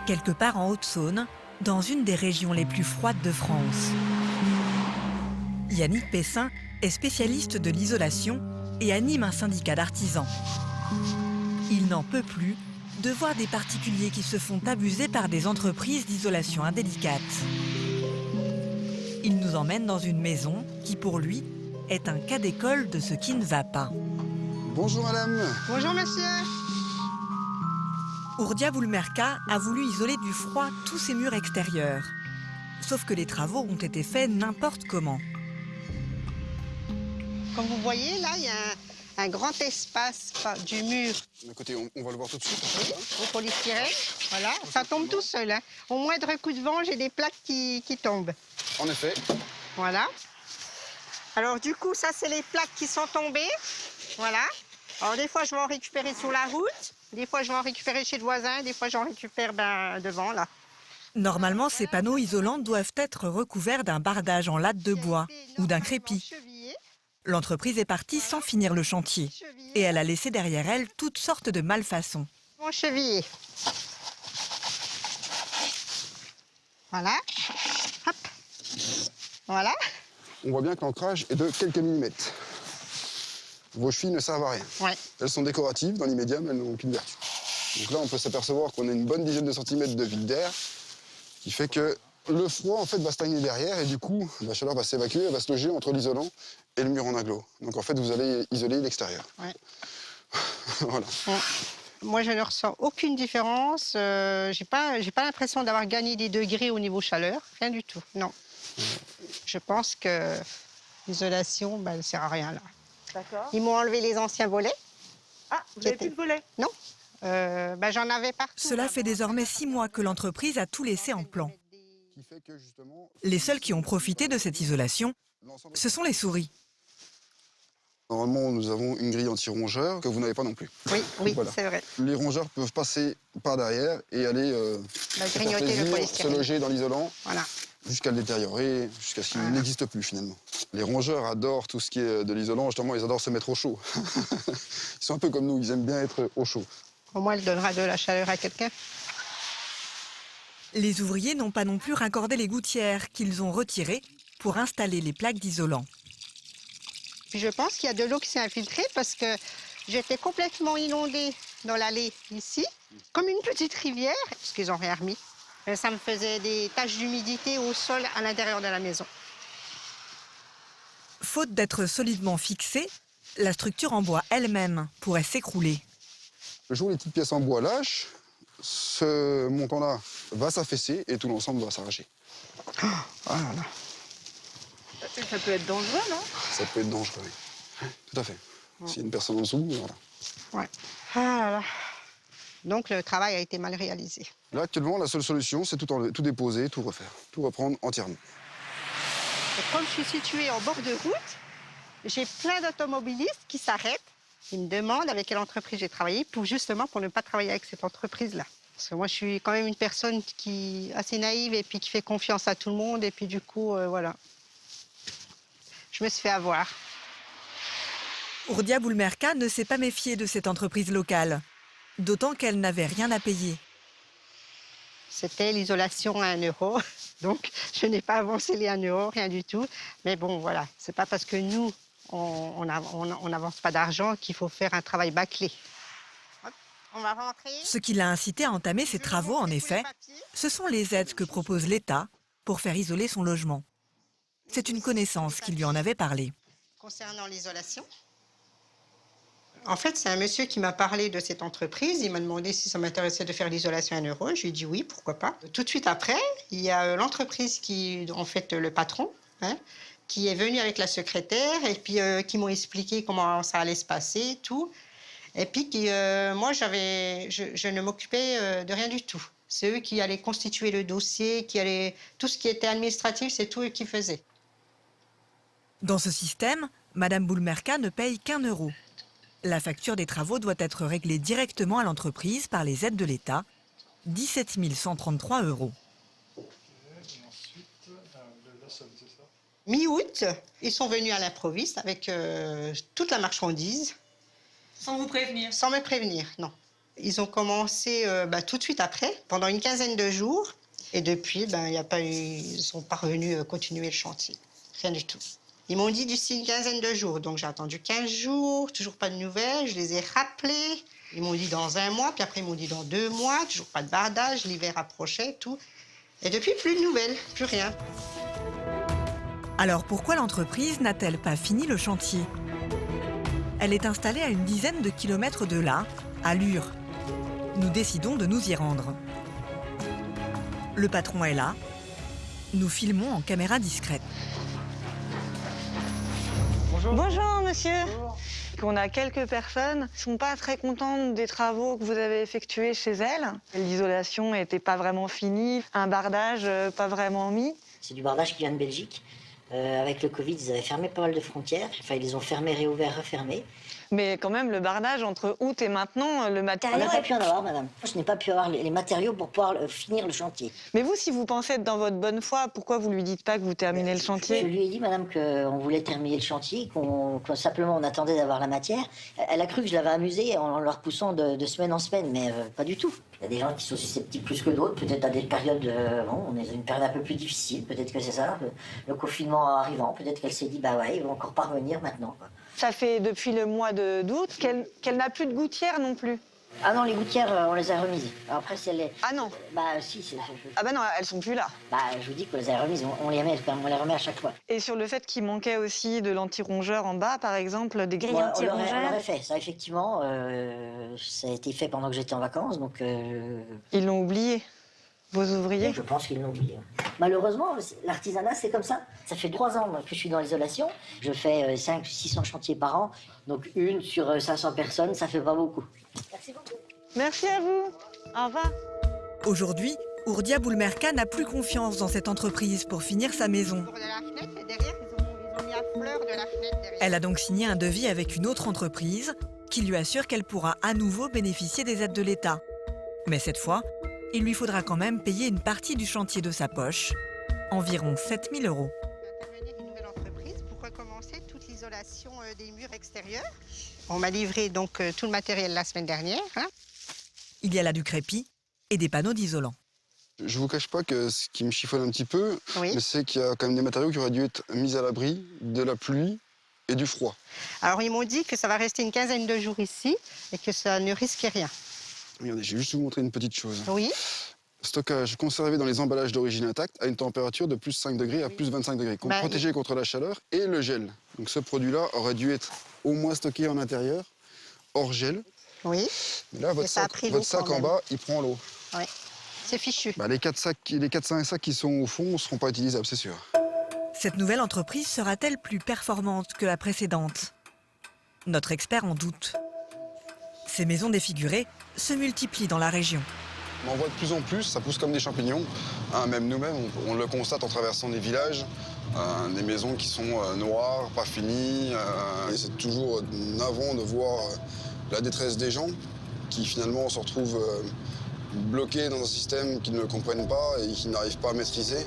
quelque part en Haute-Saône, dans une des régions les plus froides de France. Yannick Pessin est spécialiste de l'isolation et anime un syndicat d'artisans. Il n'en peut plus de voir des particuliers qui se font abuser par des entreprises d'isolation indélicate. Il nous emmène dans une maison qui, pour lui, est un cas d'école de ce qui ne va pas. Bonjour madame. Bonjour monsieur. Urdia Boulmerka a voulu isoler du froid tous ses murs extérieurs. Sauf que les travaux ont été faits n'importe comment. Comme vous voyez, là, il y a un grand espace du mur. D'un côté, on va le voir tout de suite. Oui, au polystyrène. Voilà, ça tombe tout seul. Hein. Au moindre coup de vent, j'ai des plaques qui tombent. En effet. Voilà. Alors du coup, ça, c'est les plaques qui sont tombées. Voilà. Alors des fois, je vais en récupérer sur la route. Des fois, je vais en récupérer chez le voisin. Des fois, j'en récupère devant, là. Normalement, ces panneaux isolants doivent être recouverts d'un bardage en latte de bois ou d'un crépi. L'entreprise est partie sans finir le chantier et elle a laissé derrière elle toutes sortes de malfaçons. Mon chevillé. Voilà. Hop. Voilà. On voit bien que l'ancrage est de quelques millimètres. Vos chevilles ne servent à rien. Ouais. Elles sont décoratives dans l'immédiat, mais elles n'ont aucune vertu. Donc là, on peut s'apercevoir qu'on a une bonne dizaine de centimètres de vide d'air, qui fait que le froid en fait va stagner derrière et du coup, la chaleur va s'évacuer, elle va se loger entre l'isolant et le mur en aglo. Donc en fait, vous allez isoler l'extérieur. Ouais. Voilà. Ouais. Moi, je ne ressens aucune différence. J'ai pas l'impression d'avoir gagné des degrés au niveau chaleur. Rien du tout, non. Je pense que l'isolation, elle ne sert à rien là. D'accord. Ils m'ont enlevé les anciens volets. Ah, vous n'avez plus de volet? Non. J'en avais partout. Cela fait désormais 6 mois que l'entreprise a tout laissé en plan. Qui fait que justement, Les seuls qui ont profité de cette isolation, l'ensemble- ce sont les souris. Normalement, nous avons une grille anti-rongeurs que vous n'avez pas non plus. Oui, Voilà. c'est vrai. Les rongeurs peuvent passer par derrière et aller Bah, se faire grignoter le plaisir, se polystyrène. loger dans l'isolant Voilà. jusqu'à le détériorer, jusqu'à ce qu'il Voilà. n'existe plus finalement. Les rongeurs adorent tout ce qui est de l'isolant, justement, ils adorent se mettre au chaud. Ils sont un peu comme nous, ils aiment bien être au chaud. Au moins, elle donnera de la chaleur à quelqu'un. Les ouvriers n'ont pas non plus raccordé les gouttières qu'ils ont retirées pour installer les plaques d'isolant. Puis je pense qu'il y a de l'eau qui s'est infiltrée parce que j'étais complètement inondée dans l'allée ici, comme une petite rivière, parce qu'ils n'ont rien remis. Et ça me faisait des taches d'humidité au sol à l'intérieur de la maison. Faute d'être solidement fixée, la structure en bois elle-même pourrait s'écrouler. Le jour où les petites pièces en bois lâchent, ce montant-là va s'affaisser et tout l'ensemble va s'arracher. Voilà. Ça peut être dangereux, non? Ça peut être dangereux, oui. Tout à fait. S'il y a une personne en dessous, voilà. Ouais. Ah là là. Donc le travail a été mal réalisé. Là, actuellement, la seule solution, c'est tout enlever, tout déposer, tout refaire, tout reprendre entièrement. Et comme je suis située en bord de route, j'ai plein d'automobilistes qui s'arrêtent, qui me demandent avec quelle entreprise j'ai travaillé pour ne pas travailler avec cette entreprise-là. Parce que moi, je suis quand même une personne qui est assez naïve et puis qui fait confiance à tout le monde. Et puis du coup, voilà. Je me suis fait avoir. Urdia Boulmerka ne s'est pas méfiée de cette entreprise locale, d'autant qu'elle n'avait rien à payer. C'était l'isolation à 1 euro. Donc, je n'ai pas avancé les 1 euro, rien du tout. Mais bon, voilà. C'est pas parce que nous, on n'avance pas d'argent qu'il faut faire un travail bâclé. Hop, on va rentrer. Ce qui l'a incité à entamer ses travaux, en effet, ce sont les aides que propose l'État pour faire isoler son logement. C'est une connaissance qui lui en avait parlé. Concernant l'isolation, en fait, c'est un monsieur qui m'a parlé de cette entreprise. Il m'a demandé si ça m'intéressait de faire l'isolation à 1 euro. Je lui ai dit oui, pourquoi pas. Tout de suite après, il y a l'entreprise qui, en fait, le patron, hein, qui est venu avec la secrétaire et puis qui m'ont expliqué comment ça allait se passer, tout. Et puis moi, je ne m'occupais de rien du tout. C'est eux qui allaient constituer le dossier, tout ce qui était administratif, c'est tout eux qui faisaient. Dans ce système, Madame Boulmerka ne paye qu'1 euro. La facture des travaux doit être réglée directement à l'entreprise par les aides de l'État, 17 133 euros. Mi-août, ils sont venus à l'improviste avec toute la marchandise. Sans vous prévenir? Sans me prévenir, non. Ils ont commencé tout de suite après, pendant une quinzaine de jours. Et depuis, ils sont pas revenus continuer le chantier. Rien du tout. Ils m'ont dit d'ici une quinzaine de jours. Donc j'ai attendu 15 jours, toujours pas de nouvelles. Je les ai rappelés. Ils m'ont dit dans 1 mois, puis après ils m'ont dit dans 2 mois. Toujours pas de bardage, l'hiver approchait, tout. Et depuis, plus de nouvelles, plus rien. Alors pourquoi l'entreprise n'a-t-elle pas fini le chantier? Elle est installée à une dizaine de kilomètres de là, à Lure. Nous décidons de nous y rendre. Le patron est là. Nous filmons en caméra discrète. Bonjour monsieur. On a quelques personnes qui ne sont pas très contentes des travaux que vous avez effectués chez elles. L'isolation n'était pas vraiment finie, un bardage pas vraiment mis. C'est du bardage qui vient de Belgique. Avec le Covid, ils avaient fermé pas mal de frontières. Enfin, ils les ont fermés, réouverts, refermés. Mais quand même, le bardage, entre août et maintenant, le matériel... On n'a pas pu en avoir, madame. Je n'ai pas pu avoir les matériaux pour pouvoir finir le chantier. Mais vous, si vous pensez être dans votre bonne foi, pourquoi vous lui dites pas que vous terminez le chantier? Je lui ai dit, madame, qu'on voulait terminer le chantier, qu'on simplement on attendait d'avoir la matière. Elle a cru que je l'avais amusée en leur poussant de semaine en semaine, mais pas du tout. Il y a des gens qui sont susceptibles plus que d'autres, peut-être à des périodes... on est dans une période un peu plus difficile, peut-être que c'est ça, le confinement arrivant, peut-être qu'elle s'est dit, bah ouais, ils vont encore pas revenir maintenant, quoi. Ça fait depuis le mois d'août qu'elle n'a plus de gouttière non plus. Ah non, les gouttières, on les a remises. Alors après, c'est les... Ah non. Bah si, Ah bah non, elles sont plus là. Bah je vous dis qu'on les a remises, on les remet à chaque fois. Et sur le fait qu'il manquait aussi de l'anti-rongeurs en bas, par exemple, des grilles Ouais, anti-rongeurs. on l'aurait fait, ça effectivement, ça a été fait pendant que j'étais en vacances, donc... Ils l'ont oublié, vos ouvriers. Je pense qu'ils l'ont oublié. Malheureusement, l'artisanat, c'est comme ça. Ça fait 3 ans que je suis dans l'isolation. Je fais 500-600 chantiers par an. Donc 1 sur 500 personnes, ça fait pas beaucoup. Merci beaucoup. Merci à vous. Au revoir. Aujourd'hui, Ourdia Boulmerka n'a plus confiance dans cette entreprise pour finir sa maison. Pour de la fenêtre, et derrière, ils ont mis à fleur de la fenêtre derrière. Elle a donc signé un devis avec une autre entreprise qui lui assure qu'elle pourra à nouveau bénéficier des aides de l'État. Mais cette fois, il lui faudra quand même payer une partie du chantier de sa poche, environ 7 000 €. Intervenir une nouvelle entreprise pour recommencer toute l'isolation des murs extérieurs. On m'a livré donc tout le matériel la semaine dernière. Il y a là du crépi et des panneaux d'isolant. Je vous cache pas que ce qui me chiffonne un petit peu, Oui. mais c'est qu'il y a quand même des matériaux qui auraient dû être mis à l'abri de la pluie et du froid. Alors ils m'ont dit que ça va rester une quinzaine de jours ici et que ça ne risque rien. Regardez, je vais juste vous montrer une petite chose. Oui. Stockage conservé dans les emballages d'origine intacte à une température de plus 5 degrés à plus 25 degrés, protégé contre la chaleur et le gel. Donc ce produit-là aurait dû être au moins stocké en intérieur, hors gel. Oui. Mais là, votre ça a sac, pris l'eau votre sac quand en même. bas, il prend l'eau. Oui. C'est fichu. Les 4-5 sacs qui sont au fond ne seront pas utilisables, c'est sûr. Cette nouvelle entreprise sera-t-elle plus performante que la précédente? Notre expert en doute. Ces maisons défigurées se multiplient dans la région. On en voit de plus en plus, ça pousse comme des champignons. Même nous-mêmes, on le constate en traversant des villages. Des maisons qui sont noires, pas finies. Et c'est toujours navrant de voir la détresse des gens qui finalement se retrouvent bloqués dans un système qu'ils ne comprennent pas et qu'ils n'arrivent pas à maîtriser.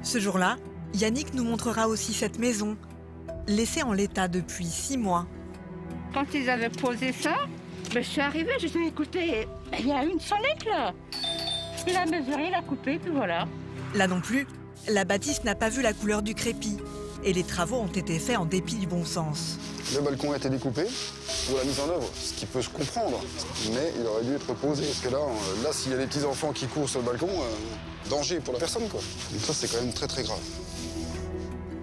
Ce jour-là, Yannick nous montrera aussi cette maison, laissée en l'état depuis 6 mois. Quand ils avaient posé ça, je suis arrivée, je dis écoutez, il y a une sonnette là. Il a mesuré, il a coupé, puis voilà. Là non plus, la bâtisse n'a pas vu la couleur du crépi et les travaux ont été faits en dépit du bon sens. Le balcon a été découpé pour la mise en œuvre, ce qui peut se comprendre, mais il aurait dû être posé. Parce que là s'il y a des petits-enfants qui courent sur le balcon, danger pour la personne, quoi. Donc ça, c'est quand même très, très grave.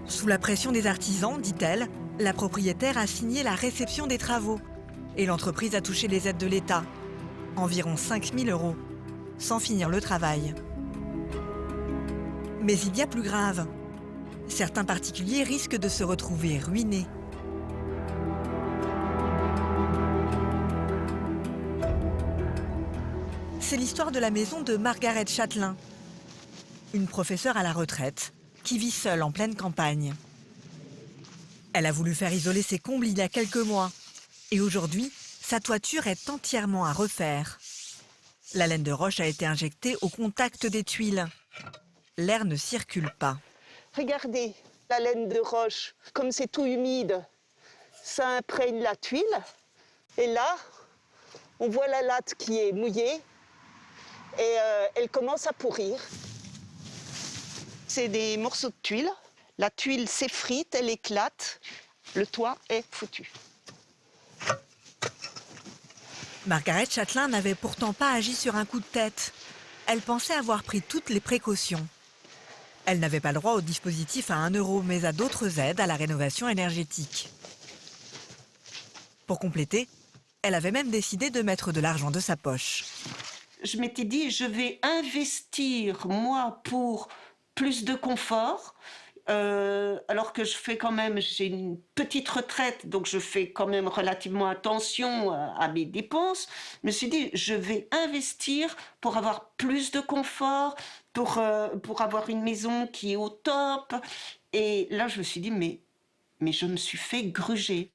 Sous la pression des artisans, dit-elle, la propriétaire a signé la réception des travaux et l'entreprise a touché les aides de l'État, environ 5 000 €, sans finir le travail. Mais il y a plus grave. Certains particuliers risquent de se retrouver ruinés. C'est l'histoire de la maison de Margaret Châtelain, une professeure à la retraite qui vit seule en pleine campagne. Elle a voulu faire isoler ses combles il y a quelques mois et aujourd'hui, sa toiture est entièrement à refaire. La laine de roche a été injectée au contact des tuiles. L'air ne circule pas. Regardez, la laine de roche, comme c'est tout humide, ça imprègne la tuile. Et là, On voit la latte qui est mouillée et elle commence à pourrir. C'est des morceaux de tuile. La tuile s'effrite, elle éclate. Le toit est foutu. Margaret Chatelain n'avait pourtant pas agi sur un coup de tête. Elle pensait avoir pris toutes les précautions. Elle n'avait pas le droit au dispositif à 1 €, mais à d'autres aides à la rénovation énergétique. Pour compléter, elle avait même décidé de mettre de l'argent de sa poche. Je m'étais dit, je vais investir, moi, pour plus de confort, alors que j'ai une petite retraite, donc je fais quand même relativement attention à mes dépenses. Je me suis dit, je vais investir pour avoir plus de confort, pour avoir une maison qui est au top. Et là, je me suis dit, mais je me suis fait gruger.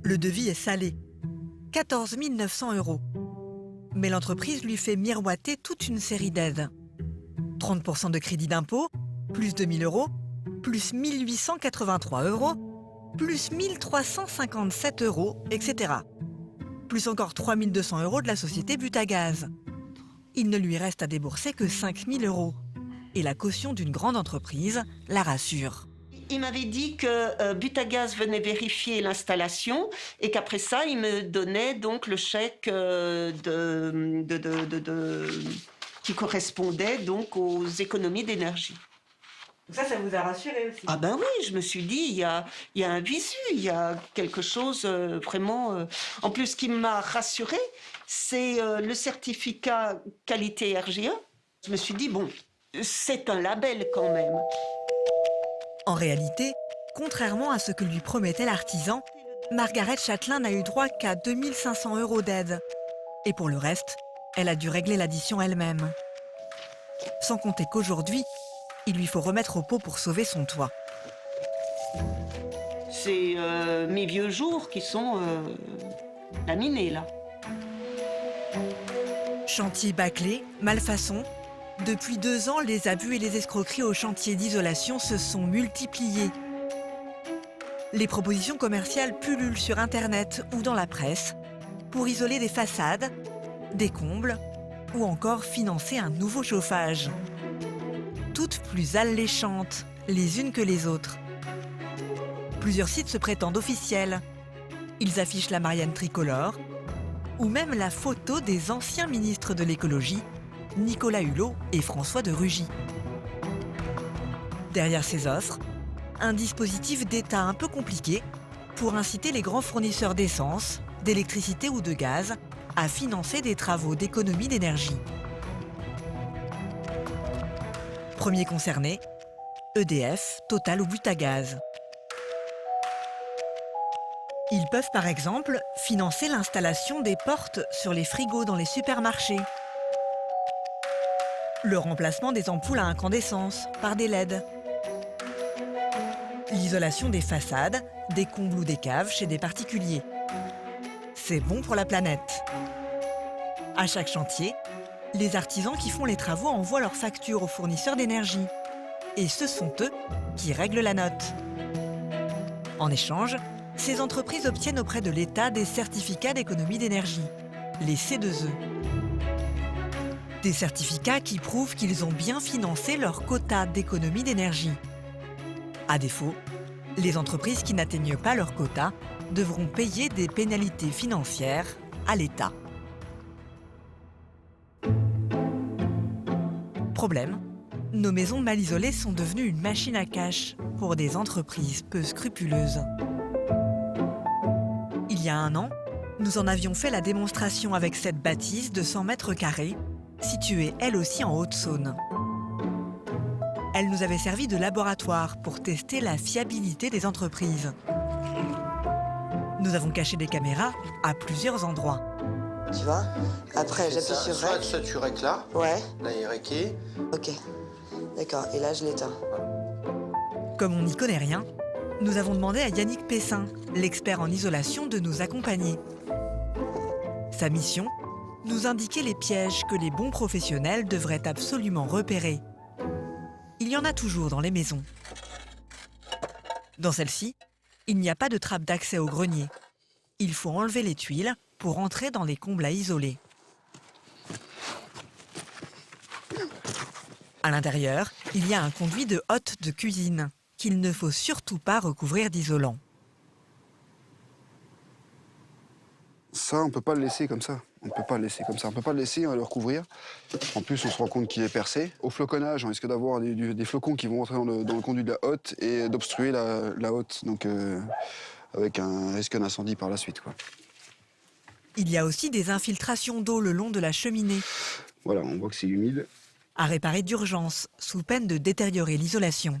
Le devis est salé. 14 900 €. Mais l'entreprise lui fait miroiter toute une série d'aides. 30% de crédit d'impôt, plus 2 000 €, plus 1 883 €, plus 1 357 €, etc. Plus encore 3 200 € de la société Butagaz. Il ne lui reste à débourser que 5 000 €. Et la caution d'une grande entreprise la rassure. Il m'avait dit que Butagaz venait vérifier l'installation et qu'après ça, il me donnait donc le chèque qui correspondait donc aux économies d'énergie. Ça vous a rassuré aussi? Ah ben oui, je me suis dit, il y a un visu, il y a quelque chose vraiment... En plus, ce qui m'a rassurée, c'est le certificat qualité RGE. Je me suis dit, bon, c'est un label quand même. En réalité, contrairement à ce que lui promettait l'artisan, Margaret Chatelain n'a eu droit qu'à 2 500 € d'aide. Et pour le reste, elle a dû régler l'addition elle-même. Sans compter qu'aujourd'hui, il lui faut remettre au pot pour sauver son toit. C'est mes vieux jours qui sont laminés, là. Chantier bâclé, malfaçon. Depuis 2 ans, les abus et les escroqueries au chantier d'isolation se sont multipliés. Les propositions commerciales pullulent sur Internet ou dans la presse pour isoler des façades, des combles ou encore financer un nouveau chauffage. Toutes plus alléchantes, les unes que les autres. Plusieurs sites se prétendent officiels. Ils affichent la Marianne tricolore ou même la photo des anciens ministres de l'écologie, Nicolas Hulot et François de Rugy. Derrière ces offres, un dispositif d'État un peu compliqué pour inciter les grands fournisseurs d'essence, d'électricité ou de gaz à financer des travaux d'économie d'énergie. Premiers concernés, EDF, Total ou Butagaz. Ils peuvent par exemple financer l'installation des portes sur les frigos dans les supermarchés, le remplacement des ampoules à incandescence par des LED, l'isolation des façades, des combles ou des caves chez des particuliers. C'est bon pour la planète. À chaque chantier, les artisans qui font les travaux envoient leurs factures aux fournisseurs d'énergie. Et ce sont eux qui règlent la note. En échange, ces entreprises obtiennent auprès de l'État des certificats d'économie d'énergie, les C2E. Des certificats qui prouvent qu'ils ont bien financé leur quota d'économie d'énergie. À défaut, les entreprises qui n'atteignent pas leur quota devront payer des pénalités financières à l'État. Problème, nos maisons mal isolées sont devenues une machine à cash pour des entreprises peu scrupuleuses. Il y a 1 an, nous en avions fait la démonstration avec cette bâtisse de 100 mètres carrés, située elle aussi en Haute-Saône. Elle nous avait servi de laboratoire pour tester la fiabilité des entreprises. Nous avons caché des caméras à plusieurs endroits. Tu vois? Après, j'appuie sur REC. Soit tu rec là. Ouais. Là, il est requé. Ok. D'accord. Et là, je l'éteins. Comme on n'y connaît rien, nous avons demandé à Yannick Pessin, l'expert en isolation, de nous accompagner. Sa mission, nous indiquer les pièges que les bons professionnels devraient absolument repérer. Il y en a toujours dans les maisons. Dans celle-ci, il n'y a pas de trappe d'accès au grenier. Il faut enlever les tuiles pour entrer dans les combles à isoler. À l'intérieur, il y a un conduit de hotte de cuisine qu'il ne faut surtout pas recouvrir d'isolant. Ça, on ne peut pas le laisser comme ça. On ne peut pas le laisser comme ça. On ne peut pas le laisser, on va le recouvrir. En plus, on se rend compte qu'il est percé. Au floconnage, on risque d'avoir des flocons qui vont rentrer dans le conduit de la hotte et d'obstruer la hotte, donc avec un risque d'incendie par la suite, quoi. Il y a aussi des infiltrations d'eau le long de la cheminée, Voilà, on voit que c'est humide. à réparer d'urgence, sous peine de détériorer l'isolation.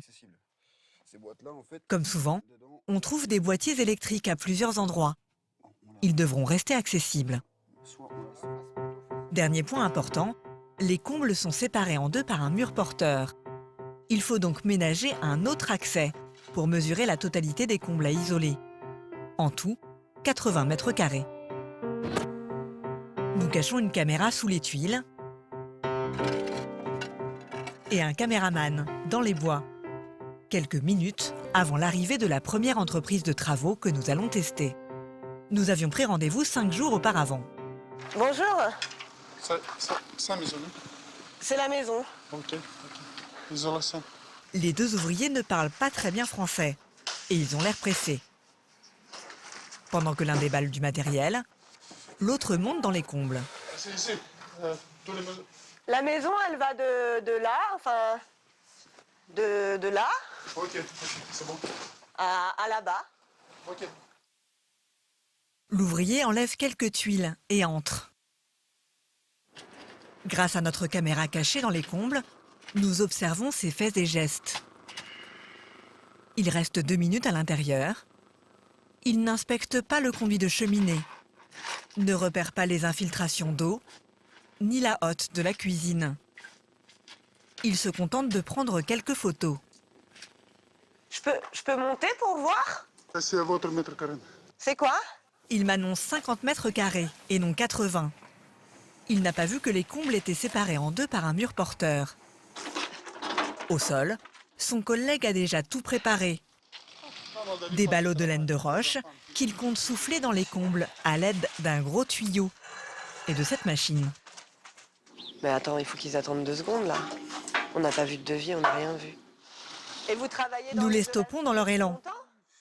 Ces boîtes-là, en fait, Comme souvent, on trouve des boîtiers électriques à plusieurs endroits. Ils devront rester accessibles. Dernier point important, les combles sont séparés en deux par un mur porteur. Il faut donc ménager un autre accès pour mesurer la totalité des combles à isoler. En tout, 80 mètres carrés. Nous cachons une caméra sous les tuiles et un caméraman dans les bois. Quelques minutes avant l'arrivée de la première entreprise de travaux que nous allons tester. Nous avions pris rendez-vous 5 jours auparavant. Bonjour, Ça maison. c'est la maison. Ok. Isolation. Les deux ouvriers ne parlent pas très bien français et ils ont l'air pressés. Pendant que l'un déballe du matériel, l'autre monte dans les combles. C'est ici. Tous les maisons. La maison, elle va de là, enfin, de là Ok, c'est bon. à là-bas. Ok. L'ouvrier enlève quelques tuiles et entre. Grâce à notre caméra cachée dans les combles, nous observons ses faits et gestes. Il reste 2 minutes à l'intérieur. Il n'inspecte pas le conduit de cheminée, ne repère pas les infiltrations d'eau, ni la hotte de la cuisine. Il se contente de prendre quelques photos. Je peux monter pour voir? Ça, c'est votre mètre carré. C'est quoi? Il m'annonce 50 mètres carrés et non 80. Il n'a pas vu que les combles étaient séparés en deux par un mur porteur. Au sol, son collègue a déjà tout préparé. Des ballots de laine de roche qu'il compte souffler dans les combles à l'aide d'un gros tuyau et de cette machine. Mais attends, il faut qu'ils attendent 2 secondes là. On n'a pas vu de devis, on n'a rien vu. Et vous travaillez dans Nous les l'isolation stoppons dans leur élan. longtemps?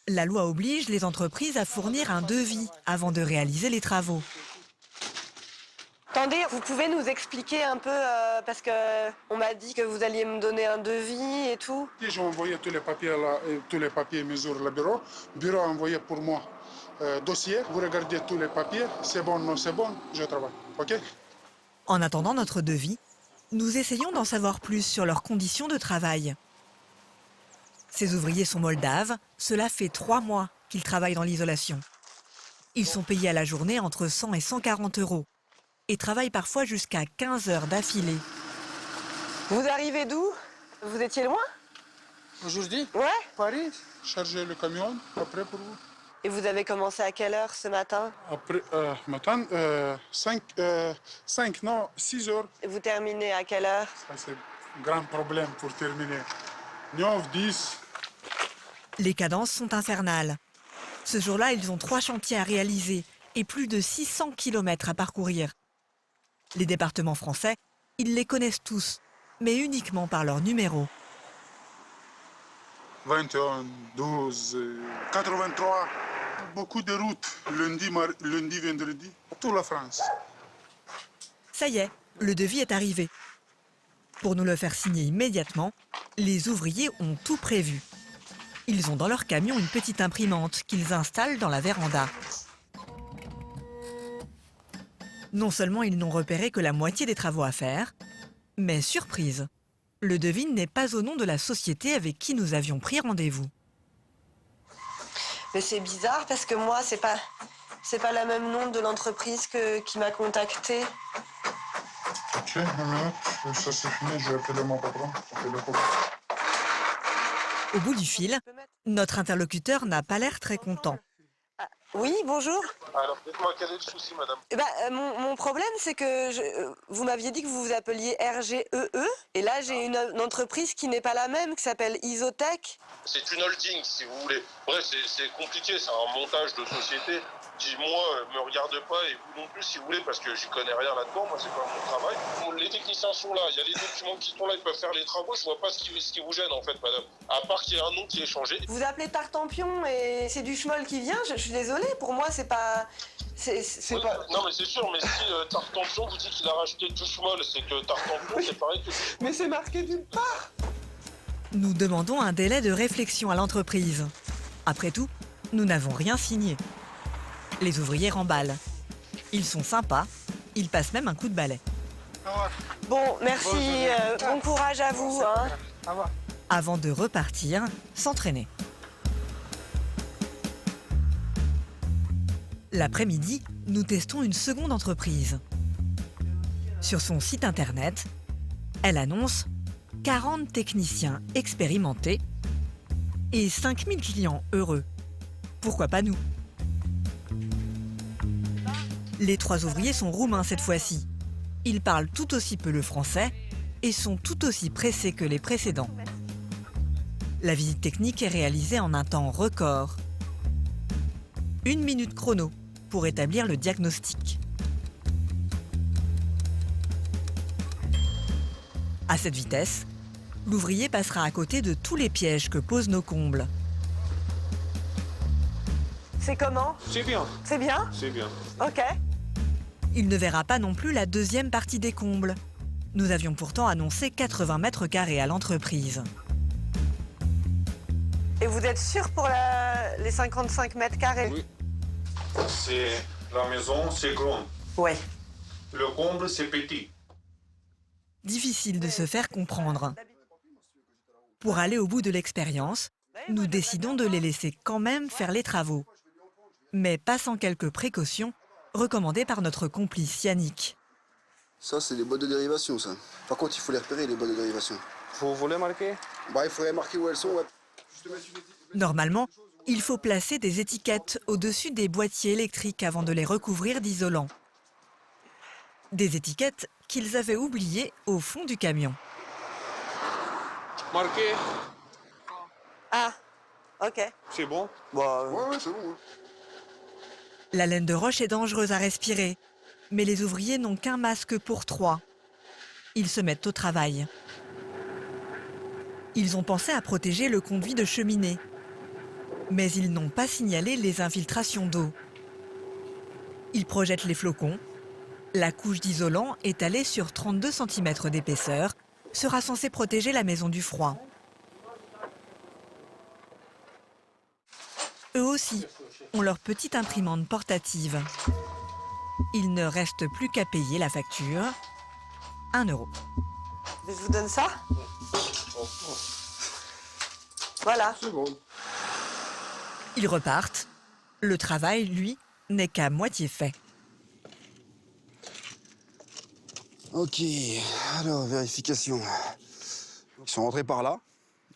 La loi oblige les entreprises à fournir un devis avant de réaliser les travaux. Attendez, vous pouvez nous expliquer un peu, parce que on m'a dit que vous alliez me donner un devis et tout. J'ai envoyé tous les papiers là, tous les papiers mesure le bureau. Le bureau a envoyé pour moi dossier. Vous regardez tous les papiers. C'est bon, non, c'est bon. Je travaille. OK? En attendant notre devis, nous essayons d'en savoir plus sur leurs conditions de travail. Ces ouvriers sont moldaves, cela fait 3 mois qu'ils travaillent dans l'isolation. Ils sont payés à la journée entre 100 et 140 € et travaillent parfois jusqu'à 15 heures d'affilée. Vous arrivez d'où? Vous étiez loin? Aujourd'hui, Ouais. Paris, charger le camion. Après pour vous. Et vous avez commencé à quelle heure ce matin? Après, matin, 6 heures. Et vous terminez à quelle heure? Ça, c'est un grand problème pour terminer. 9, 10. Les cadences sont infernales. Ce jour-là, ils ont 3 chantiers à réaliser et plus de 600 km à parcourir. Les départements français, ils les connaissent tous, mais uniquement par leur numéro. 21, 12, 83. Beaucoup de routes. Lundi, vendredi. Toute la France. Ça y est, le devis est arrivé. Pour nous le faire signer immédiatement, les ouvriers ont tout prévu. Ils ont dans leur camion une petite imprimante qu'ils installent dans la véranda. Non seulement ils n'ont repéré que la moitié des travaux à faire, mais surprise, le devis n'est pas au nom de la société avec qui nous avions pris rendez-vous. Mais c'est bizarre parce que moi, c'est pas le même nom de l'entreprise qui m'a contacté. Ok, ça c'est fini, je vais appeler mon patron. Au bout du fil, notre interlocuteur n'a pas l'air très content. Oui, bonjour. Alors, dites-moi, quel est le souci, madame? Mon problème, c'est que vous m'aviez dit que vous vous appeliez RGEE, et là, j'ai une entreprise qui n'est pas la même, qui s'appelle Isotech. C'est une holding, si vous voulez. Bref, c'est compliqué, c'est un montage de société. Moi, me regardez pas et vous non plus si vous voulez parce que j'y connais rien là-dedans, moi c'est pas mon travail. Les techniciens sont là, il y a les documents qui sont là, ils peuvent faire les travaux, je vois pas ce qui vous gêne en fait madame. À part qu'il y ait un nom qui est changé. Vous appelez Tartampion et c'est du schmoll qui vient, je suis désolée, pour moi c'est pas... Oui, pas... Non mais c'est sûr, mais si Tartampion vous dit qu'il a racheté du schmoll, c'est que Tartampion c'est pareil que... Mais c'est marqué nulle part. Nous demandons un délai de réflexion à l'entreprise. Après tout, nous n'avons rien signé. Les ouvriers remballent. Ils sont sympas, ils passent même un coup de balai. Bon, merci, bon courage à vous. Hein. Avant de repartir, s'entraîner. L'après-midi, nous testons une seconde entreprise. Sur son site internet, elle annonce 40 techniciens expérimentés et 5000 clients heureux. Pourquoi pas nous? Les 3 ouvriers sont roumains cette fois-ci. Ils parlent tout aussi peu le français et sont tout aussi pressés que les précédents. La visite technique est réalisée en un temps record. 1 minute chrono pour établir le diagnostic. À cette vitesse, l'ouvrier passera à côté de tous les pièges que posent nos combles. C'est comment? C'est bien. C'est bien? C'est bien. Ok. Il ne verra pas non plus la deuxième partie des combles. Nous avions pourtant annoncé 80 mètres carrés à l'entreprise. Et vous êtes sûr pour les 55 mètres carrés? Oui. C'est la maison, c'est grand. Ouais. Le comble, c'est petit. Difficile de se faire comprendre. Pour aller au bout de l'expérience, nous décidons de les laisser quand même faire les travaux. Mais pas sans quelques précautions, recommandées par notre complice Yannick. Ça, c'est les boîtes de dérivation, ça. Par contre, il faut les repérer, les boîtes de dérivation. Vous voulez marquer? Il faudrait marquer où elles sont, ouais. Normalement, il faut placer des étiquettes au-dessus des boîtiers électriques avant de les recouvrir d'isolant. Des étiquettes qu'ils avaient oubliées au fond du camion. Marqué. Ah, ok. C'est bon? Ouais, c'est bon. Ouais. La laine de roche est dangereuse à respirer, mais les ouvriers n'ont qu'un masque pour 3. Ils se mettent au travail. Ils ont pensé à protéger le conduit de cheminée, mais ils n'ont pas signalé les infiltrations d'eau. Ils projettent les flocons. La couche d'isolant, étalée sur 32 cm d'épaisseur, sera censée protéger la maison du froid. Eux aussi ont leur petite imprimante portative. Il ne reste plus qu'à payer la facture. 1 €. Je vous donne ça. Voilà. C'est bon. Ils repartent. Le travail, lui, n'est qu'à moitié fait. Ok, alors, vérification. Ils sont rentrés par là.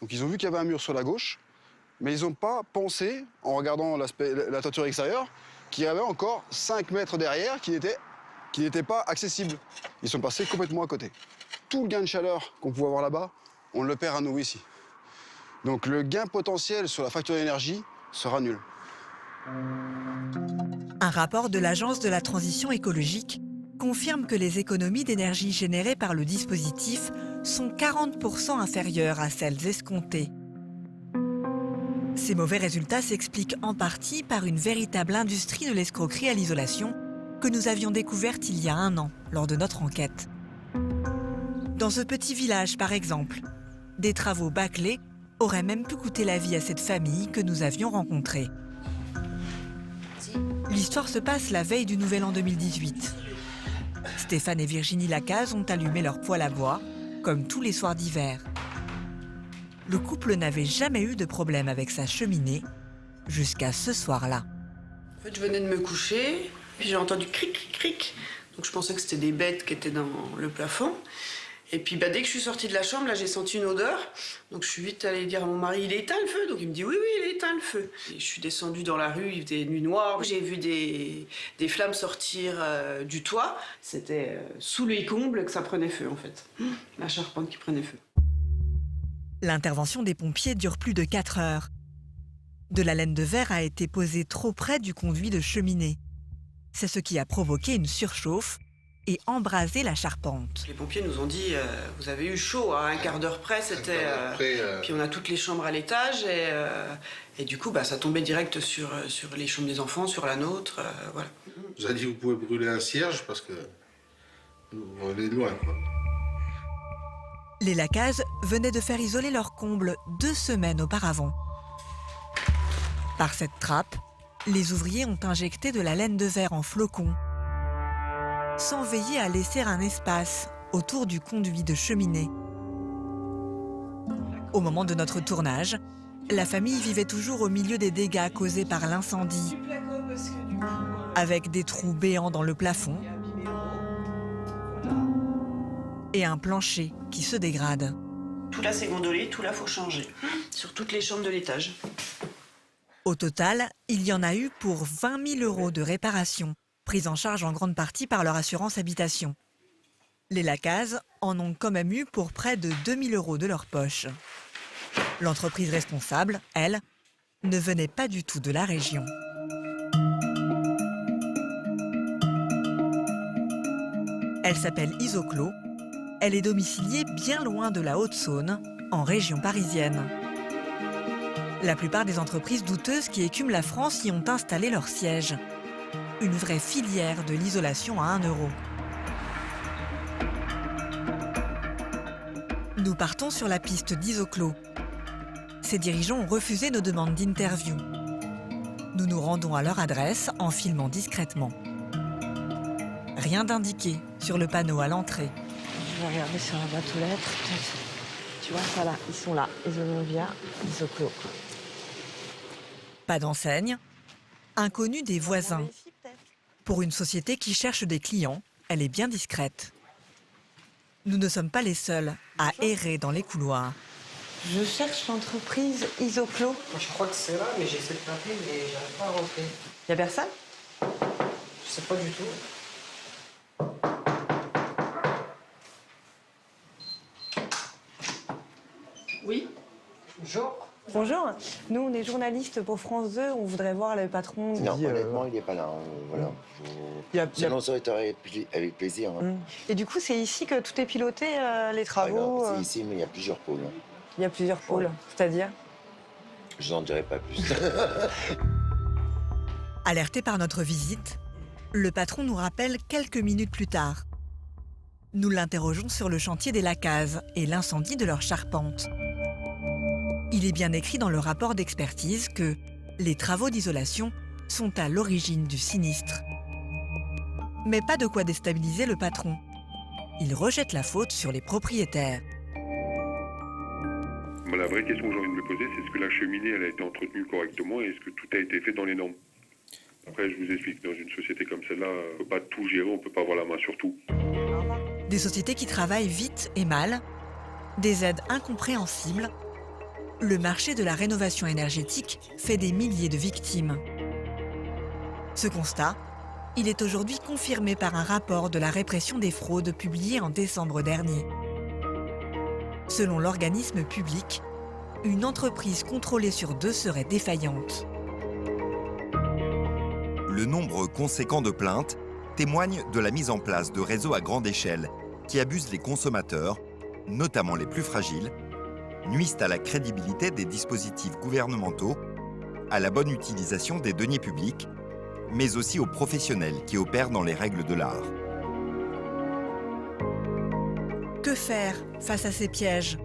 Donc, ils ont vu qu'il y avait un mur sur la gauche. Mais ils n'ont pas pensé, en regardant la toiture extérieure, qu'il y avait encore 5 mètres derrière qui n'étaient pas accessibles. Ils sont passés complètement à côté. Tout le gain de chaleur qu'on pouvait avoir là-bas, on le perd à nouveau ici. Donc le gain potentiel sur la facture d'énergie sera nul. Un rapport de l'Agence de la transition écologique confirme que les économies d'énergie générées par le dispositif sont 40% inférieures à celles escomptées. Ces mauvais résultats s'expliquent en partie par une véritable industrie de l'escroquerie à l'isolation que nous avions découverte il y a 1 an lors de notre enquête. Dans ce petit village, par exemple, des travaux bâclés auraient même pu coûter la vie à cette famille que nous avions rencontrée. L'histoire se passe la veille du Nouvel An 2018. Stéphane et Virginie Lacaze ont allumé leur poêle à bois, comme tous les soirs d'hiver. Le couple n'avait jamais eu de problème avec sa cheminée, jusqu'à ce soir-là. En fait, je venais de me coucher, puis j'ai entendu cric, cric, cric. Donc je pensais que c'était des bêtes qui étaient dans le plafond. Et puis dès que je suis sortie de la chambre, là, j'ai senti une odeur. Donc je suis vite allée dire à mon mari, il est éteint le feu? Donc il me dit, oui, il est éteint le feu. Et je suis descendue dans la rue, il faisait nuit noire. J'ai vu des flammes sortir du toit. C'était sous les combles que ça prenait feu, en fait. La charpente qui prenait feu. L'intervention des pompiers dure plus de 4 heures. De la laine de verre a été posée trop près du conduit de cheminée. C'est ce qui a provoqué une surchauffe et embrasé la charpente. Les pompiers nous ont dit vous avez eu chaud à un quart d'heure près, c'était. Puis on a toutes les chambres à l'étage et du coup ça tombait direct sur les chambres des enfants, sur la nôtre, voilà. Vous avez dit vous pouvez brûler un cierge parce que on est loin, quoi. Les Lacaze venaient de faire isoler leur comble 2 semaines auparavant. Par cette trappe, les ouvriers ont injecté de la laine de verre en flocons, sans veiller à laisser un espace autour du conduit de cheminée. Au moment de notre tournage, la famille vivait toujours au milieu des dégâts causés par l'incendie, avec des trous béants dans le plafond et un plancher qui se dégrade. Tout là c'est gondolé, tout là faut changer, sur toutes les chambres de l'étage. Au total, il y en a eu pour 20 000 € de réparation, prise en charge en grande partie par leur assurance habitation. Les Lacaze en ont quand même eu pour près de 2 000 € de leur poche. L'entreprise responsable, elle, ne venait pas du tout de la région. Elle s'appelle Isoclo. Elle est domiciliée bien loin de la Haute-Saône, en région parisienne. La plupart des entreprises douteuses qui écument la France y ont installé leur siège. Une vraie filière de l'isolation à 1 €. Nous partons sur la piste d'Isoclo. Ses dirigeants ont refusé nos demandes d'interview. Nous nous rendons à leur adresse en filmant discrètement. Rien d'indiqué sur le panneau à l'entrée. Je vais regarder sur la boîte aux lettres, peut-être. Tu vois, ça là, ils sont là. Isonovia, Isoclo. Pas d'enseigne. Inconnue des voisins. Pour une société qui cherche des clients, elle est bien discrète. Nous ne sommes pas les seuls à errer dans les couloirs. Je cherche l'entreprise Isoclo. Je crois que c'est là, mais j'essaie de taper, mais j'arrive pas à rentrer. Y a personne? Je sais pas du tout. Oui. Bonjour. Bonjour. Nous, on est journalistes pour France 2. On voudrait voir le patron. Non, honnêtement, il n'est pas là. Voilà. Sinon, ça aurait été avec plaisir. Hein. Et du coup, c'est ici que tout est piloté, les travaux. C'est ici, mais il y a plusieurs pôles. Hein. Il y a plusieurs pôles, c'est-à-dire? Je n'en dirai pas plus. Alerté par notre visite, le patron nous rappelle quelques minutes plus tard. Nous l'interrogeons sur le chantier des Lacaze et l'incendie de leur charpente. Il est bien écrit dans le rapport d'expertise que les travaux d'isolation sont à l'origine du sinistre. Mais pas de quoi déstabiliser le patron. Il rejette la faute sur les propriétaires. La vraie question que j'ai envie de me poser, c'est est-ce que la cheminée elle a été entretenue correctement et est-ce que tout a été fait dans les normes? Après, je vous explique, dans une société comme celle-là, on ne peut pas tout gérer, on ne peut pas avoir la main sur tout. Des sociétés qui travaillent vite et mal, des aides incompréhensibles. Le marché de la rénovation énergétique fait des milliers de victimes. Ce constat, il est aujourd'hui confirmé par un rapport de la répression des fraudes publié en décembre dernier. Selon l'organisme public, une entreprise contrôlée sur 2 serait défaillante. Le nombre conséquent de plaintes témoigne de la mise en place de réseaux à grande échelle qui abusent les consommateurs, notamment les plus fragiles, nuisent à la crédibilité des dispositifs gouvernementaux, à la bonne utilisation des deniers publics, mais aussi aux professionnels qui opèrent dans les règles de l'art. Que faire face à ces pièges?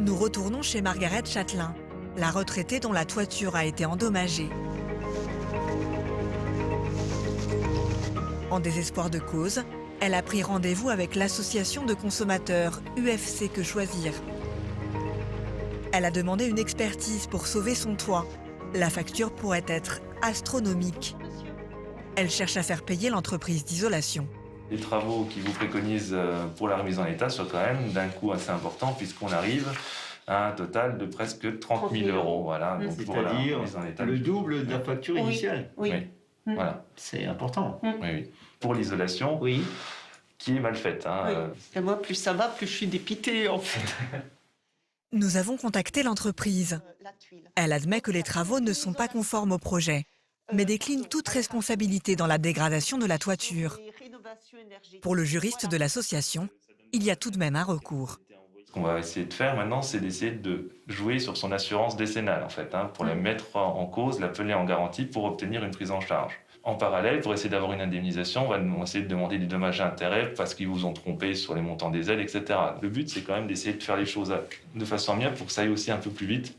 Nous retournons chez Margaret Châtelain, la retraitée dont la toiture a été endommagée. En désespoir de cause, elle a pris rendez-vous avec l'association de consommateurs UFC Que Choisir. Elle a demandé une expertise pour sauver son toit. La facture pourrait être astronomique. Elle cherche à faire payer l'entreprise d'isolation. Les travaux qui vous préconisent pour la remise en état sont quand même d'un coût assez important puisqu'on arrive à un total de presque 30 000 €. Voilà, c'est-à-dire le double de la facture initiale. Oui. Voilà. C'est important. Oui. Pour l'isolation, qui est mal faite. Hein. Et moi, plus ça va, plus je suis dépitée, en fait. Nous avons contacté l'entreprise. Elle admet que les travaux ne sont pas conformes au projet, mais décline toute responsabilité dans la dégradation de la toiture. Pour le juriste de l'association, il y a tout de même un recours. Ce qu'on va essayer de faire maintenant, c'est d'essayer de jouer sur son assurance décennale, en fait, pour la mettre en cause, l'appeler en garantie pour obtenir une prise en charge. En parallèle, pour essayer d'avoir une indemnisation, on va essayer de demander des dommages et intérêts parce qu'ils vous ont trompé sur les montants des aides, etc. Le but, c'est quand même d'essayer de faire les choses de façon mieux pour que ça aille aussi un peu plus vite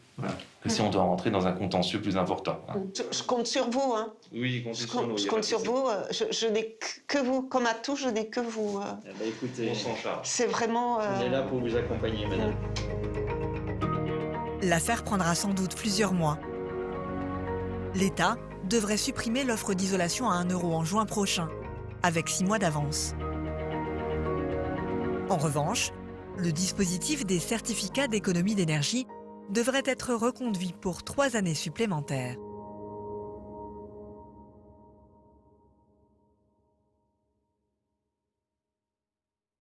que si on doit rentrer dans un contentieux plus important. Je compte sur vous. Oui, je compte sur vous. Je n'ai que vous. Comme à tout, je n'ai que vous. Écoutez, on s'en charge. C'est vraiment... On est là pour vous accompagner, madame. L'affaire prendra sans doute plusieurs mois. L'État devrait supprimer l'offre d'isolation à 1 € en juin prochain, avec 6 mois d'avance. En revanche, le dispositif des certificats d'économie d'énergie devrait être reconduit pour 3 années supplémentaires.